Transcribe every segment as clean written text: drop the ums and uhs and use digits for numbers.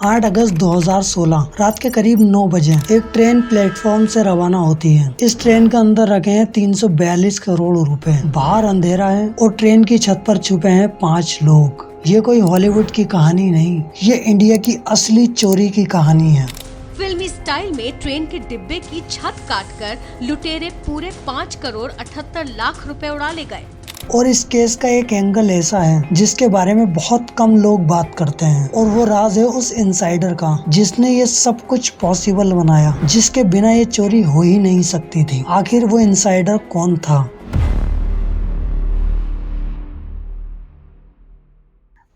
8 अगस्त 2016 रात के करीब 9 बजे एक ट्रेन प्लेटफॉर्म से रवाना होती है। इस ट्रेन के अंदर रखे हैं 342 करोड़ रुपए। बाहर अंधेरा है और ट्रेन की छत पर छुपे हैं 5 लोग। ये कोई हॉलीवुड की कहानी नहीं, ये इंडिया की असली चोरी की कहानी है। फिल्मी स्टाइल में ट्रेन के डिब्बे की छत काटकर लुटेरे पूरे 5 करोड़ 78 लाख रुपए उड़ा ले गए। और इस केस का एक एंगल ऐसा है जिसके बारे में बहुत कम लोग बात करते हैं, और वो राज है उस इनसाइडर का जिसने ये सब कुछ पॉसिबल बनाया, जिसके बिना ये चोरी हो ही नहीं सकती थी। आखिर वो इनसाइडर कौन था?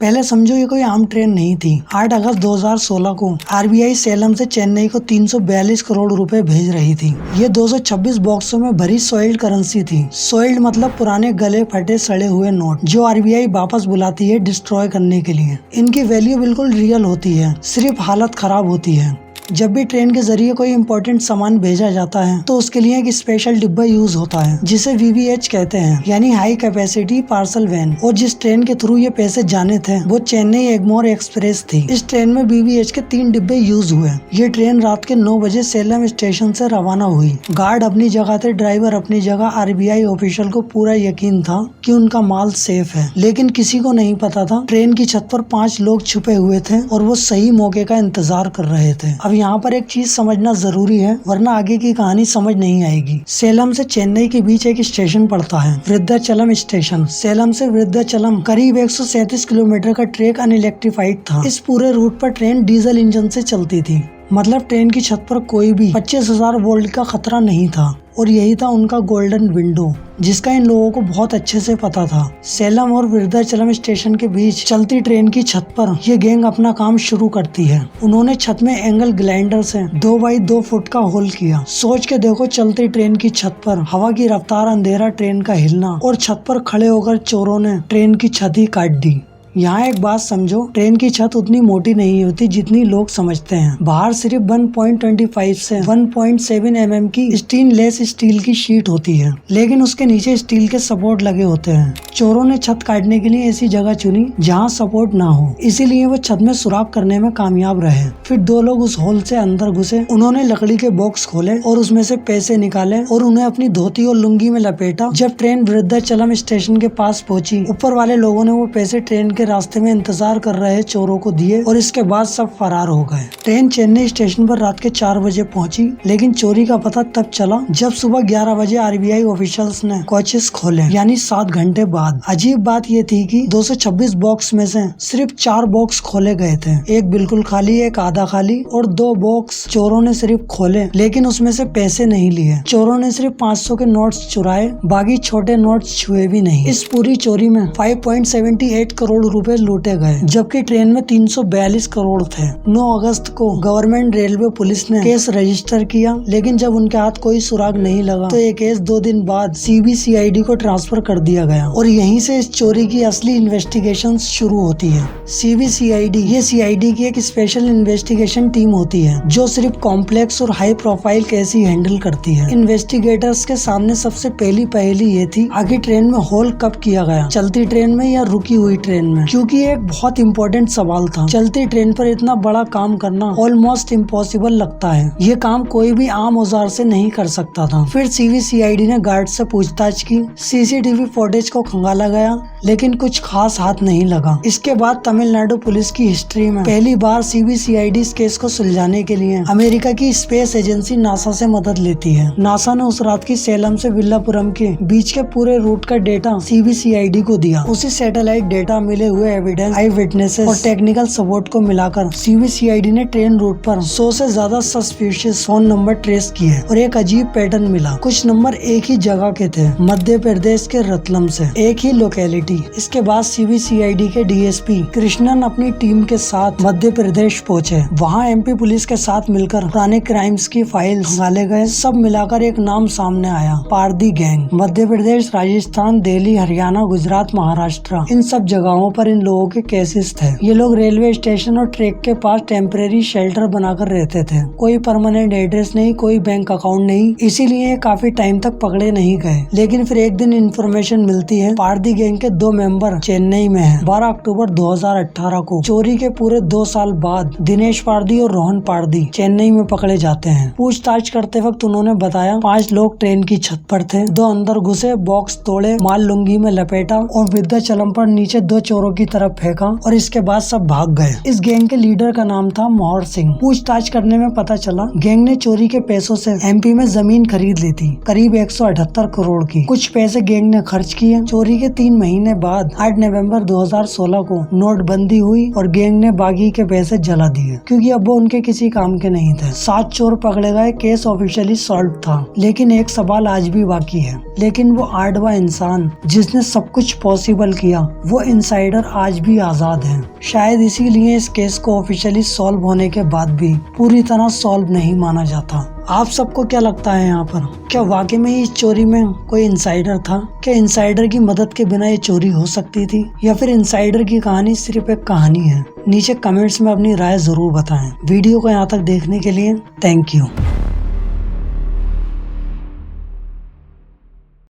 पहले समझो ये कोई आम ट्रेन नहीं थी। 8 अगस्त 2016 को आरबीआई सेलम से चेन्नई को 342 करोड़ रुपए भेज रही थी। ये 226 बॉक्सों में भरी सॉइल्ड करेंसी थी। सॉइल्ड मतलब पुराने गले फटे सड़े हुए नोट, जो आरबीआई वापस बुलाती है डिस्ट्रॉय करने के लिए। इनकी वैल्यू बिल्कुल रियल होती है, सिर्फ हालत खराब होती है। जब भी ट्रेन के जरिए कोई इम्पोर्टेंट सामान भेजा जाता है तो उसके लिए एक स्पेशल डिब्बा यूज होता है जिसे वीवीएच कहते हैं, यानी हाई कैपेसिटी पार्सल वैन। और जिस ट्रेन के थ्रू ये पैसे जाने थे वो चेन्नई एगमोर एक्सप्रेस थी। इस ट्रेन में वीवीएच के 3 डिब्बे यूज हुए। ये ट्रेन रात के 9 बजे सेलम स्टेशन से रवाना हुई। गार्ड अपनी जगह थे, ड्राइवर अपनी जगह। आरबीआई ऑफिशियल को पूरा यकीन था कि उनका माल सेफ है, लेकिन किसी को नहीं पता था ट्रेन की छत पर 5 लोग छुपे हुए थे और वो सही मौके का इंतजार कर रहे थे। अब यहाँ पर एक चीज समझना जरूरी है, वरना आगे की कहानी समझ नहीं आएगी। सेलम से चेन्नई के बीच एक स्टेशन पड़ता है, वृद्धाचलम स्टेशन। सेलम से वृद्धाचलम करीब 137 किलोमीटर का ट्रैक अनइलेक्ट्रिफाइड था। इस पूरे रूट पर ट्रेन डीजल इंजन से चलती थी, मतलब ट्रेन की छत पर कोई भी 25,000 वोल्ट का खतरा नहीं था। और यही था उनका गोल्डन विंडो, जिसका इन लोगों को बहुत अच्छे से पता था। सेलम और वृद्धाचलम स्टेशन के बीच चलती ट्रेन की छत पर ये गैंग अपना काम शुरू करती है। उन्होंने छत में एंगल ग्लाइंडर से 2 बाई 2 फुट का होल किया। सोच के देखो, चलती ट्रेन की छत पर हवा की रफ्तार, अंधेरा, ट्रेन का हिलना, और छत पर खड़े होकर चोरों ने ट्रेन की छत ही काट दी। यहाँ एक बात समझो, ट्रेन की छत उतनी मोटी नहीं होती जितनी लोग समझते हैं। बाहर सिर्फ 1.25 से 1.7 mm की स्टेनलेस स्टील की शीट होती है, लेकिन उसके नीचे स्टील के सपोर्ट लगे होते हैं। चोरों ने छत काटने के लिए ऐसी जगह चुनी जहाँ सपोर्ट ना हो, इसीलिए वो छत में सुराख करने में कामयाब रहे। फिर 2 लोग उस होल से अंदर घुसे। उन्होंने लकड़ी के बॉक्स खोले और उसमें से पैसे निकाले और उन्हें अपनी धोती और लुंगी में लपेटा। जब ट्रेन वृद्धाचलम स्टेशन के पास पहुंची, ऊपर वाले लोगों ने वो पैसे ट्रेन के रास्ते में इंतजार कर रहे चोरों को दिए और इसके बाद सब फरार हो गए। ट्रेन चेन्नई स्टेशन पर रात के 4 बजे पहुंची, लेकिन चोरी का पता तब चला जब सुबह 11 बजे आरबीआई ऑफिशियल्स ने कोचेस खोले, यानी 7 घंटे बाद। अजीब बात ये थी कि 226 बॉक्स में से सिर्फ 4 बॉक्स खोले गए थे। एक बिल्कुल खाली, एक आधा खाली, और 2 बॉक्स चोरों ने सिर्फ खोले, लेकिन उसमें से पैसे नहीं लिए। चोरों ने सिर्फ 500 के नोट्स चुराए, बाकी छोटे नोट्स छुए भी नहीं। इस पूरी चोरी में 5.78 करोड़ रुपए लूटे गए, जबकि ट्रेन में 342 करोड़ थे। 9 अगस्त को गवर्नमेंट रेलवे पुलिस ने केस रजिस्टर किया, लेकिन जब उनके हाथ कोई सुराग नहीं लगा तो ये केस 2 दिन बाद सीबीसीआईडी को ट्रांसफर कर दिया गया। और यहीं से इस चोरी की असली इन्वेस्टिगेशन शुरू होती है। सीबीसीआईडी, ये सीआईडी की एक स्पेशल इन्वेस्टिगेशन टीम होती है जो सिर्फ कॉम्प्लेक्स और हाई प्रोफाइल केस ही हैंडल करती है। इन्वेस्टिगेटर्स के सामने सबसे पहली पहेली ये थी, आखिर ट्रेन में होल कब किया गया, चलती ट्रेन में या रुकी हुई ट्रेन में? क्योंकि ये एक बहुत इंपॉर्टेंट सवाल था। चलती ट्रेन पर इतना बड़ा काम करना ऑलमोस्ट इम्पॉसिबल लगता है। ये काम कोई भी आम औजार से नहीं कर सकता था। फिर सीबीसीआईडी ने गार्ड से पूछताछ की, सीसीटीवी फुटेज को खंगाला गया, लेकिन कुछ खास हाथ नहीं लगा। इसके बाद तमिलनाडु पुलिस की हिस्ट्री में पहली बार सीबीसीआईडी इस केस को सुलझाने के लिए अमेरिका की स्पेस एजेंसी नासा से मदद लेती है। नासा ने उस रात की सेलम से विल्लापुरम के बीच के पूरे रूट का डेटा सीबीसीआईडी को दिया। उसी सैटेलाइट डेटा, मिले हुए एविडेंस, आई विटनेसेस और टेक्निकल सपोर्ट को मिलाकर सीबीसीआईडी ने ट्रेन रूट पर 100 से ज्यादा सस्पिशियस फोन नंबर ट्रेस किए और एक अजीब पैटर्न मिला। कुछ नंबर एक ही जगह के थे, मध्य प्रदेश के रतलम से, एक ही लोकेलिटी। इसके बाद सीबीसीआईडी के डीएसपी कृष्णन अपनी टीम के साथ मध्य प्रदेश पहुंचे। वहां एमपी पुलिस के साथ मिलकर पुराने क्राइम्स की फाइल्स खंगाले गए। सब मिलाकर एक नाम सामने आया, पारदी गैंग। मध्य प्रदेश, राजस्थान, दिल्ली, हरियाणा, गुजरात, महाराष्ट्र, इन सब जगहों पर इन लोगों के केसेस थे। ये लोग रेलवे स्टेशन और ट्रैक के पास टेम्परेरी शेल्टर बनाकर रहते थे। कोई परमानेंट एड्रेस नहीं, कोई बैंक अकाउंट नहीं, इसीलिए ये काफी टाइम तक पकड़े नहीं गए। लेकिन फिर एक दिन इन्फॉर्मेशन मिलती है पारदी गैंग के 2 मेंबर चेन्नई में हैं। 12 अक्टूबर 2018 को चोरी के पूरे 2 साल बाद दिनेश पारदी और रोहन पारदी चेन्नई में पकड़े जाते हैं। पूछताछ करते वक्त उन्होंने बताया 5 लोग ट्रेन की छत पर थे, 2 अंदर घुसे, बॉक्स तोड़े, माल लुंगी में लपेटा और विद्याचलम पर नीचे 2 चोरों की तरफ फेंका और इसके बाद सब भाग गए। इस गैंग के लीडर का नाम था मोहर सिंह। पूछताछ करने में पता चला गैंग ने चोरी के पैसों से एमपी में जमीन खरीद ली थी, करीब 178 करोड़ की। कुछ पैसे गैंग ने खर्च किए। चोरी के 3 महीने बाद 8 नवंबर 2016 को नोटबंदी हुई और गैंग ने बाकी के पैसे जला दिए, क्योंकि अब वो उनके किसी काम के नहीं थे। 7 चोर पकड़े गए, केस ऑफिशियली सॉल्व था। लेकिन एक सवाल आज भी बाकी है, लेकिन वो 8वां इंसान जिसने सब कुछ पॉसिबल किया, वो इनसाइडर आज भी आजाद है। शायद इसीलिए इस केस को ऑफिशियली सॉल्व होने के बाद भी पूरी तरह सॉल्व नहीं माना जाता। आप सबको क्या लगता है यहाँ पर? क्या वाकई में इस चोरी में कोई इनसाइडर था? क्या इनसाइडर की मदद के बिना ये चोरी हो सकती थी, या फिर इनसाइडर की कहानी सिर्फ एक कहानी है? नीचे कमेंट्स में अपनी राय जरूर बताएं। वीडियो को यहाँ तक देखने के लिए थैंक यू।